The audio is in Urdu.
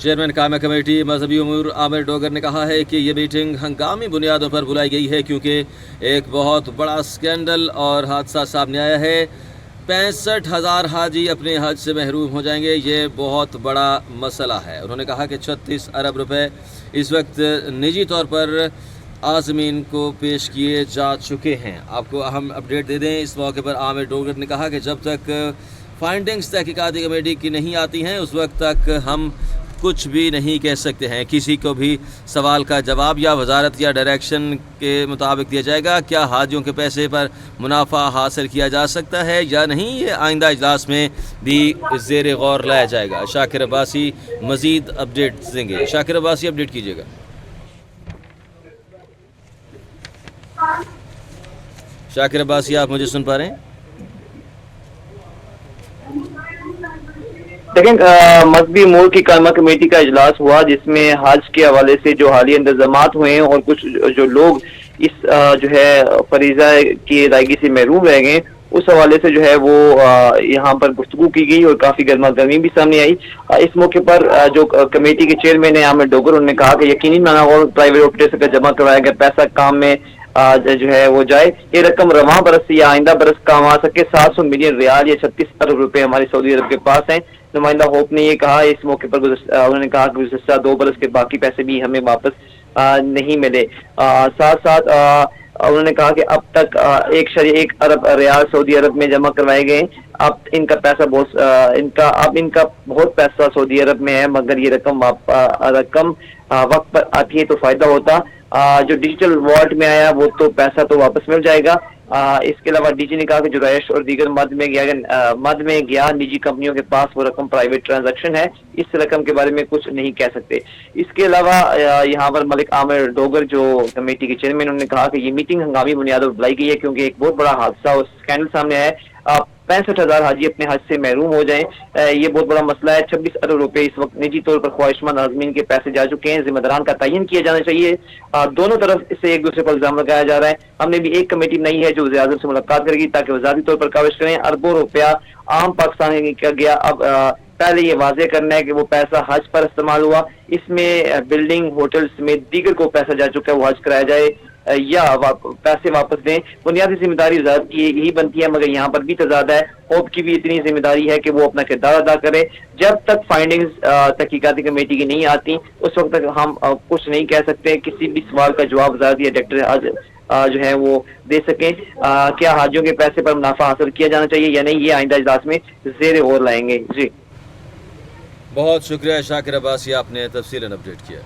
چیئرمین قائمہ کمیٹی مذہبی امور عامر ڈوگر نے کہا ہے کہ یہ میٹنگ ہنگامی بنیادوں پر بلائی گئی ہے کیونکہ ایک بہت بڑا اسکینڈل اور حادثہ سامنے آیا ہے۔ 65,000 حاجی اپنے حج سے محروم ہو جائیں گے، یہ بہت بڑا مسئلہ ہے۔ انہوں نے کہا کہ 36 ارب روپے اس وقت نجی طور پر عازمین کو پیش کیے جا چکے ہیں۔ آپ کو اہم اپڈیٹ دے دیں، اس موقع پر عامر ڈوگر نے کہا کہ جب تک فائنڈنگز تحقیقاتی کمیٹی کی نہیں آتی ہیں اس وقت تک ہم کچھ بھی نہیں کہہ سکتے ہیں۔ کسی کو بھی سوال کا جواب یا وزارت یا ڈائریکشن کے مطابق دیا جائے گا کیا حاجیوں کے پیسے پر منافع حاصل کیا جا سکتا ہے یا نہیں، یہ آئندہ اجلاس میں بھی زیر غور لایا جائے گا۔ شاکر عباسی مزید اپڈیٹ دیں گے۔ شاکر عباسی اپڈیٹ کیجیے گا۔ شاکر عباسی آپ مجھے سن پا رہے ہیں؟ لیکن مذہبی امور کی قائمہ کمیٹی کا اجلاس ہوا جس میں حج کے حوالے سے جو حالیہ انتظامات ہوئے ہیں اور کچھ جو لوگ اس جو ہے فریضہ کی ادائیگی سے محروم رہ گئے اس حوالے سے جو ہے وہ یہاں پر گفتگو کی گئی اور کافی گرما گرمی بھی سامنے آئی۔ اس موقع پر جو کمیٹی کے چیئرمین ہیں عامر ڈوگر، انہوں نے کہا کہ یقینی بنانا ہوگا پرائیویٹ آپریٹر کا جمع کروایا گیا پیسہ کام میں جو ہے وہ جائے، یہ رقم رواں برس سے یا آئندہ برس کام آ سکے۔ 700 ملین ریال یا 36 ارب روپے ہماری سعودی عرب کے پاس ہیں۔ نمائندہ ہوپ نے یہ کہا اس موقع پر انہوں نے کہا کہ گزشتہ 2 برس کے باقی پیسے بھی ہمیں واپس نہیں ملے۔ ساتھ ساتھ انہوں نے کہا کہ اب تک 1.1 ارب ریال سعودی عرب میں جمع کروائے گئے، اب ان کا پیسہ بہت پیسہ سعودی عرب میں ہے، مگر یہ رقم وقت پر آتی ہے تو فائدہ ہوتا۔ جو ڈیجیٹل والٹ میں آیا وہ تو پیسہ تو واپس مل جائے گا۔ اس کے علاوہ ڈی جی نے کہا کہ جو رہائش اور دیگر مد میں گیا نجی کمپنیوں کے پاس وہ رقم پرائیویٹ ٹرانزیکشن ہے، اس رقم کے بارے میں کچھ نہیں کہہ سکتے۔ اس کے علاوہ یہاں پر ملک عامر ڈوگر جو کمیٹی کے چیئرمین، انہوں نے کہا کہ یہ میٹنگ ہنگامی بنیادوں پر بلائی گئی ہے کیونکہ ایک بہت بڑا حادثہ اور اسکینڈل سامنے آیا ہے۔ 65,000 حاجی اپنے حج سے محروم ہو جائیں، یہ بہت بڑا مسئلہ ہے۔ 26 ارب روپے اس وقت نجی طور پر خواہشمند عازمین کے پیسے جا چکے ہیں، ذمہ داران کا تعین کیا جانا چاہیے۔ دونوں طرف سے ایک دوسرے پر الزام لگایا جا رہا ہے۔ ہم نے بھی ایک کمیٹی بنائی ہے جو وزیر اعظم سے ملاقات کرے گی تاکہ وزارتی طور پر کاوش کریں۔ اربوں روپیہ عام پاکستانی کا گیا، اب پہلے یہ واضح کرنا ہے کہ وہ پیسہ حج پر استعمال ہوا، اس میں بلڈنگ ہوٹل سمیت دیگر کو پیسہ جا چکا ہے وہ حج کرایا جائے یا پیسے واپس دیں۔ بنیادی ذمہ داری وزارت کی یہی بنتی ہے، مگر یہاں پر بھی تضاد ہے۔ ہوپ کی بھی اتنی ذمہ داری ہے کہ وہ اپنا کردار ادا کرے۔ جب تک فائنڈنگز تحقیقاتی کمیٹی کی نہیں آتی اس وقت تک ہم کچھ نہیں کہہ سکتے، کسی بھی سوال کا جواب وزارت یا ڈائریکٹر جو ہے وہ دے سکیں۔ کیا حاجیوں کے پیسے پر منافع حاصل کیا جانا چاہیے یا نہیں، یہ آئندہ اجلاس میں زیر غور لائیں گے۔ جی بہت شکریہ شاکر عباسی، آپ نے تفصیلاً اپڈیٹ کیا۔